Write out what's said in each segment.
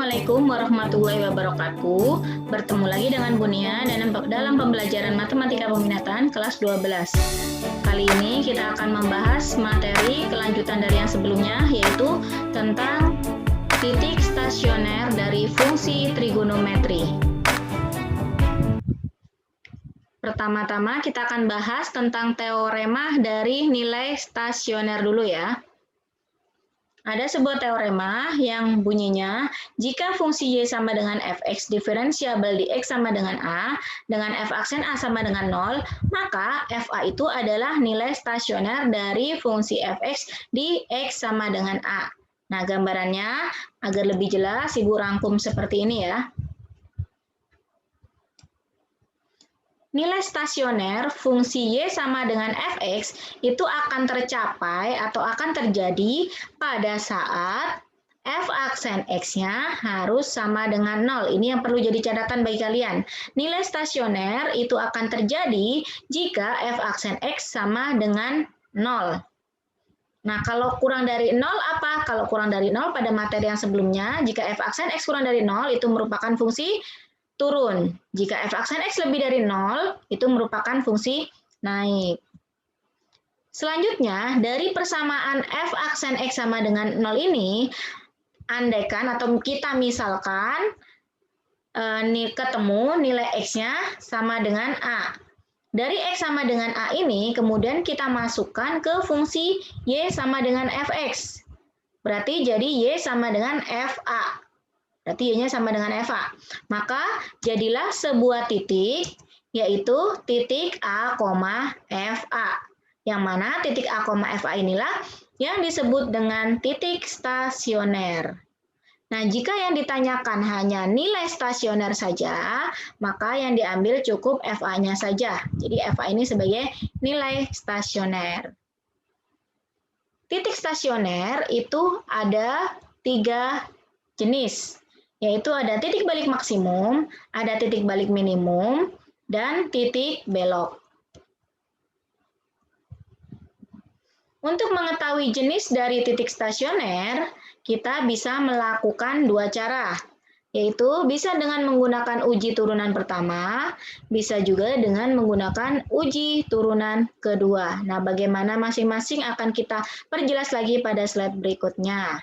Assalamualaikum warahmatullahi wabarakatuh. Bertemu lagi dengan Bunia dalam pembelajaran Matematika Peminatan kelas 12. Kali ini kita akan membahas materi kelanjutan dari yang sebelumnya, yaitu tentang titik stasioner dari fungsi trigonometri. Pertama-tama kita akan bahas tentang teorema dari nilai stasioner dulu ya. Ada sebuah teorema yang bunyinya, jika fungsi y sama dengan fx diferensiabel di x sama dengan a, dengan f aksen a sama dengan 0, maka fa itu adalah nilai stasioner dari fungsi fx di x sama dengan a. Nah, gambarannya agar lebih jelas, Ibu rangkum seperti ini ya. Nilai stasioner fungsi y sama dengan fx itu akan tercapai atau akan terjadi pada saat f aksen x-nya harus sama dengan 0. Ini yang perlu jadi catatan bagi kalian. Nilai stasioner itu akan terjadi jika f aksen x sama dengan 0. Nah, kalau kurang dari 0 apa? Kalau kurang dari 0 pada materi yang sebelumnya, jika f aksen x kurang dari 0 itu merupakan fungsi turun. Jika f aksen x lebih dari 0, itu merupakan fungsi naik. Selanjutnya, dari persamaan f aksen x sama dengan 0 ini, andaikan atau kita misalkan ketemu nilai x-nya sama dengan a. Dari x sama dengan a ini, kemudian kita masukkan ke fungsi y sama dengan fx. Berarti jadi y sama dengan fa. Berarti y-nya sama dengan fa. Maka jadilah sebuah titik, yaitu titik A, FA. Yang mana titik A, FA inilah yang disebut dengan titik stasioner. Nah, jika yang ditanyakan hanya nilai stasioner saja, maka yang diambil cukup FA-nya saja. Jadi FA ini sebagai nilai stasioner. Titik stasioner itu ada 3 jenis, yaitu ada titik balik maksimum, ada titik balik minimum, dan titik belok. Untuk mengetahui jenis dari titik stasioner, kita bisa melakukan 2 cara, yaitu bisa dengan menggunakan uji turunan pertama, bisa juga dengan menggunakan uji turunan kedua. Nah, bagaimana masing-masing akan kita perjelas lagi pada slide berikutnya.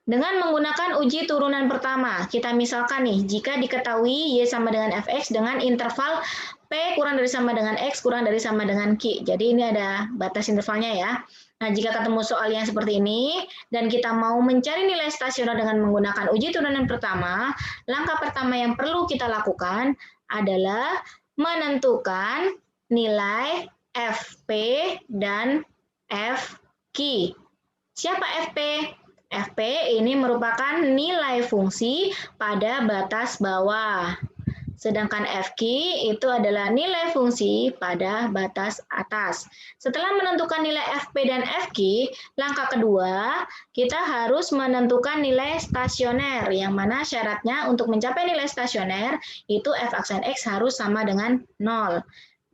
Dengan menggunakan uji turunan pertama, kita misalkan nih, jika diketahui y sama dengan fx dengan interval p kurang dari sama dengan x kurang dari sama dengan q. Jadi ini ada batas intervalnya ya. Nah, jika ketemu soal yang seperti ini, dan kita mau mencari nilai stasioner dengan menggunakan uji turunan pertama, langkah pertama yang perlu kita lakukan adalah menentukan nilai fp dan fq. Siapa fp? fp ini merupakan nilai fungsi pada batas bawah. Sedangkan fq itu adalah nilai fungsi pada batas atas. Setelah menentukan nilai fp dan fq, langkah kedua, kita harus menentukan nilai stasioner, yang mana syaratnya untuk mencapai nilai stasioner, itu f aksen x harus sama dengan 0.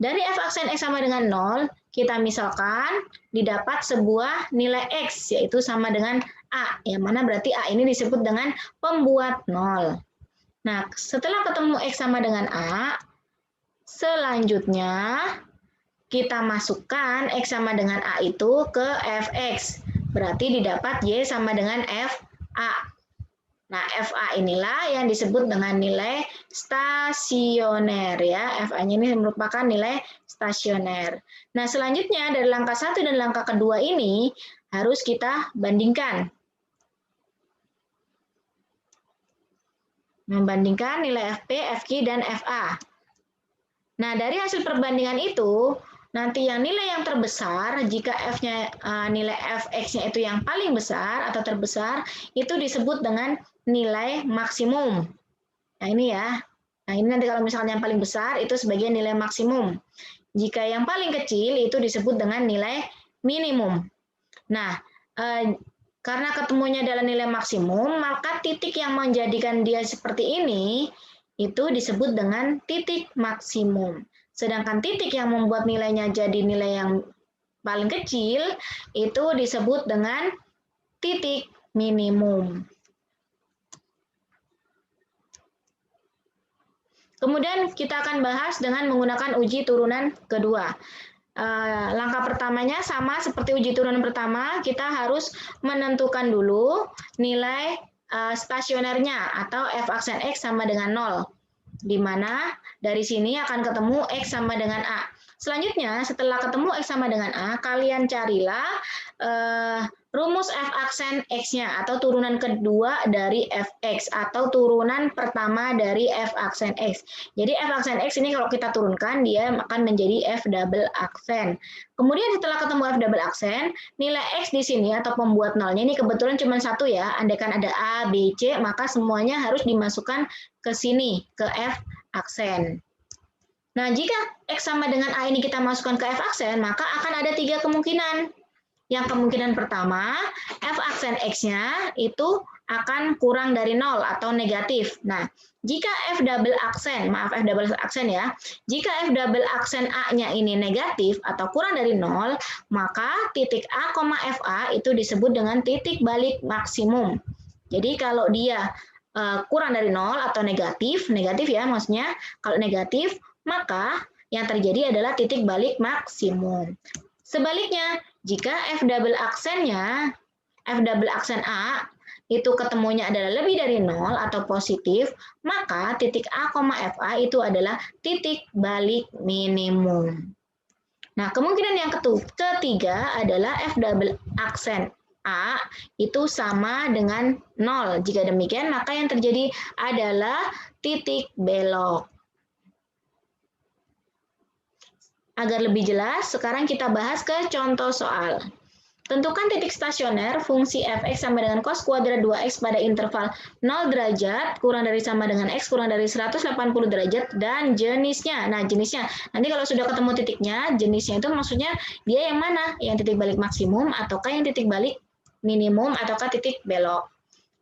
Dari f aksen x sama dengan 0, kita misalkan didapat sebuah nilai x, yaitu sama dengan a, yang mana berarti a ini disebut dengan pembuat 0. Nah, setelah ketemu x sama dengan a, selanjutnya kita masukkan x sama dengan a itu ke fx, berarti didapat y sama dengan fa. Nah, fa inilah yang disebut dengan nilai stasioner ya. Fa-nya ini merupakan nilai stasioner. Nah, selanjutnya dari langkah 1 dan langkah kedua ini harus kita bandingkan. Membandingkan nilai fp, fq, dan fa. Nah, dari hasil perbandingan itu, nanti yang nilai yang terbesar, jika f-nya nilai fx-nya itu yang paling besar atau terbesar, itu disebut dengan nilai maksimum. Nah, ini ya. Nah, ini nanti kalau misalnya yang paling besar itu sebagai nilai maksimum. Jika yang paling kecil itu disebut dengan nilai minimum. Nah, karena ketemunya adalah nilai maksimum, maka titik yang menjadikan dia seperti ini itu disebut dengan titik maksimum. Sedangkan titik yang membuat nilainya jadi nilai yang paling kecil itu disebut dengan titik minimum. Kemudian kita akan bahas dengan menggunakan uji turunan kedua. Langkah pertamanya sama seperti uji turunan pertama, kita harus menentukan dulu nilai stasionernya atau f aksen X sama dengan 0. Di mana dari sini akan ketemu X sama dengan A. Selanjutnya, setelah ketemu X sama dengan A, kalian carilah rumus f aksen X-nya atau turunan kedua dari fx atau turunan pertama dari f aksen X. Jadi f aksen X ini kalau kita turunkan, dia akan menjadi f double aksen. Kemudian setelah ketemu f double aksen, nilai X di sini atau pembuat nolnya ini kebetulan cuma satu ya. Andaikan ada A, B, C, maka semuanya harus dimasukkan ke sini, ke f aksen. Nah, jika X sama dengan A ini kita masukkan ke f aksen, maka akan ada 3 kemungkinan. Yang kemungkinan pertama, f aksen X-nya itu akan kurang dari 0 atau negatif. Nah, jika f double aksen, maaf f double aksen ya, jika f double aksen A-nya ini negatif atau kurang dari 0, maka titik A, FA itu disebut dengan titik balik maksimum. Jadi kalau dia kurang dari 0 atau negatif ya maksudnya, kalau negatif, maka yang terjadi adalah titik balik maksimum. Sebaliknya, jika f double aksen A itu ketemunya adalah lebih dari 0 atau positif, maka titik A, FA itu adalah titik balik minimum. Nah, kemungkinan yang ketiga adalah f double aksen A itu sama dengan 0. Jika demikian, maka yang terjadi adalah titik belok. Agar lebih jelas, sekarang kita bahas ke contoh soal. Tentukan titik stasioner fungsi fx sama dengan cos kuadrat 2x pada interval 0 derajat kurang dari sama dengan x kurang dari 180 derajat dan jenisnya. Nah, jenisnya. Nanti kalau sudah ketemu titiknya, jenisnya itu maksudnya dia yang mana? Yang titik balik maksimum ataukah yang titik balik minimum ataukah titik belok.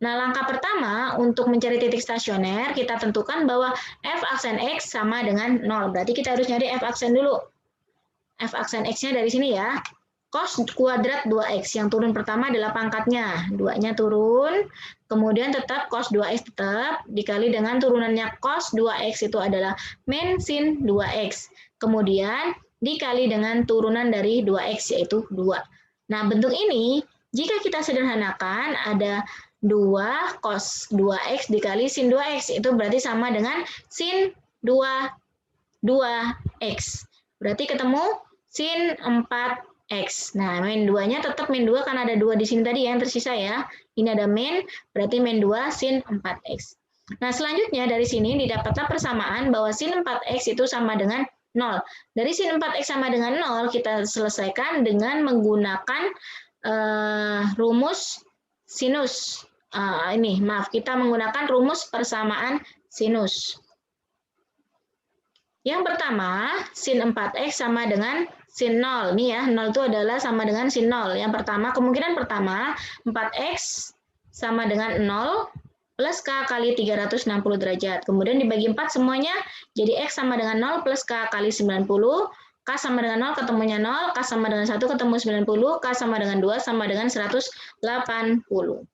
Nah, langkah pertama untuk mencari titik stasioner, kita tentukan bahwa f aksen X sama dengan 0. Berarti kita harus nyari f aksen dulu. F aksen X-nya dari sini ya. Cos kuadrat 2X. Yang turun pertama adalah pangkatnya. 2-nya turun. Kemudian tetap cos 2X tetap. Dikali dengan turunannya cos 2X itu adalah min sin 2X. Kemudian dikali dengan turunan dari 2X yaitu 2. Nah, bentuk ini jika kita sederhanakan ada 2 cos 2X dikali sin 2X. Itu berarti sama dengan sin 2X. Berarti ketemu sin 4X. Nah, min 2-nya tetap min 2 karena ada 2 di sini tadi yang tersisa ya. Ini ada min, berarti min 2 sin 4X. Nah, selanjutnya dari sini didapatlah persamaan bahwa sin 4X itu sama dengan 0. Dari sin 4X sama dengan 0, kita selesaikan dengan menggunakan rumus sinus. Kita menggunakan rumus persamaan sinus. Yang pertama, sin 4X sama dengan sin 0. Nih ya, 0 itu adalah sama dengan sin 0. Yang pertama, kemungkinan pertama, 4X sama dengan 0 plus K kali 360 derajat. Kemudian dibagi 4 semuanya, jadi X sama dengan 0 plus K kali 90. K sama dengan 0, ketemunya 0. K sama dengan 1, ketemu 90. K sama dengan 2, sama dengan 180.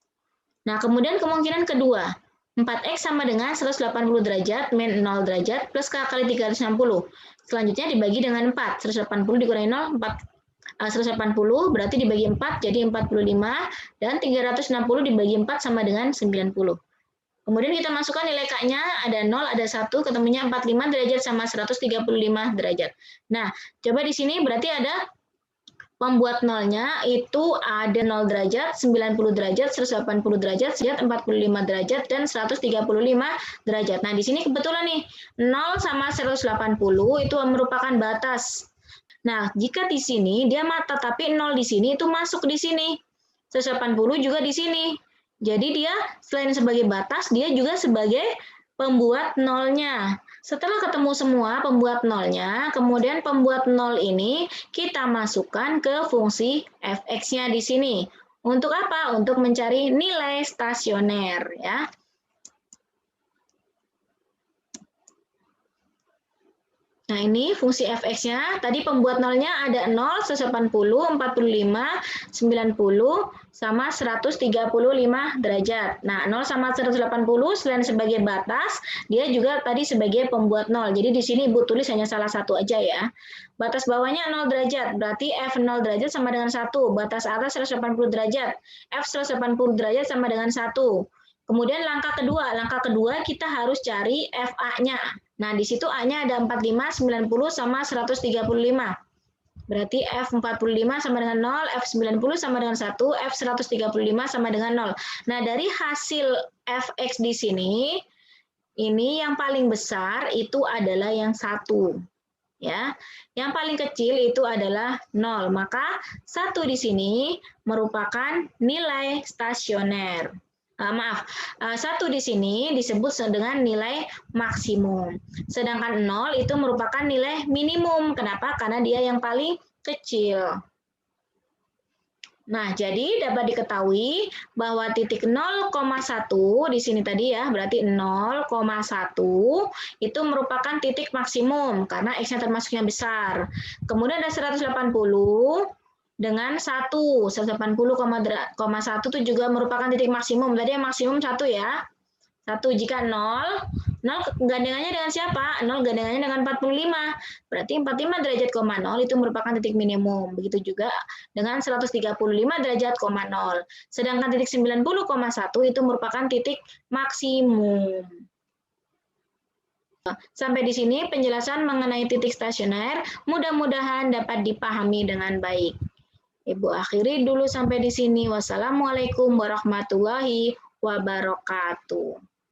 Nah, kemudian kemungkinan kedua, 4X sama dengan 180 derajat min 0 derajat plus K kali 360. Selanjutnya dibagi dengan 4. 180 dikurangi 0, 180 berarti dibagi 4 jadi 45 dan 360 dibagi 4 sama dengan 90. Kemudian kita masukkan nilai K-nya, ada 0, ada 1, ketemunya 45 derajat sama 135 derajat. Nah, coba di sini berarti ada pembuat nolnya itu ada 0 derajat, 90 derajat, 180 derajat, 45 derajat, dan 135 derajat. Nah, di sini kebetulan nih, 0 sama 180 itu merupakan batas. Nah, jika di sini dia mata, tapi 0 di sini itu masuk di sini. 180 juga di sini. Jadi dia selain sebagai batas, dia juga sebagai pembuat nolnya. Setelah ketemu semua pembuat nolnya, kemudian pembuat nol ini kita masukkan ke fungsi fx-nya di sini. Untuk apa? Untuk mencari nilai stasioner ya. Nah, ini fungsi fx-nya. Tadi pembuat nolnya ada 0, 180, 45, 90, sama 135 derajat. Nah, 0 sama 180 selain sebagai batas, dia juga tadi sebagai pembuat nol. Jadi di sini Ibu tulis hanya salah satu aja ya. Batas bawahnya 0 derajat, berarti F 0 derajat sama dengan 1. Batas atas 180 derajat, F 180 derajat sama dengan 1. Kemudian langkah kedua kita harus cari FA-nya. Nah, di situ A-nya ada 45, 90, sama 135. Berarti F45 sama dengan 0, F90 sama dengan 1, F135 sama dengan 0. Nah, dari hasil Fx di sini, ini yang paling besar itu adalah yang 1. Ya, yang paling kecil itu adalah 0. Maka 1 di sini merupakan nilai stasioner. Satu di sini disebut dengan nilai maksimum. Sedangkan 0 itu merupakan nilai minimum. Kenapa? Karena dia yang paling kecil. Nah, jadi dapat diketahui bahwa titik 0,1 di sini tadi ya, berarti 0,1 itu merupakan titik maksimum karena X-nya termasuknya besar. Kemudian ada 180 dengan 1, 180,1 itu juga merupakan titik maksimum. Tadi yang maksimum 1 ya. 1 jika 0 gandengannya dengan siapa? 0 gandengannya dengan 45. Berarti 45 derajat, 0 itu merupakan titik minimum. Begitu juga dengan 135 derajat, 0. Sedangkan titik 90,1 itu merupakan titik maksimum. Sampai di sini penjelasan mengenai titik stasioner. Mudah-mudahan dapat dipahami dengan baik. Ibu akhiri dulu sampai di sini. Wassalamualaikum warahmatullahi wabarakatuh.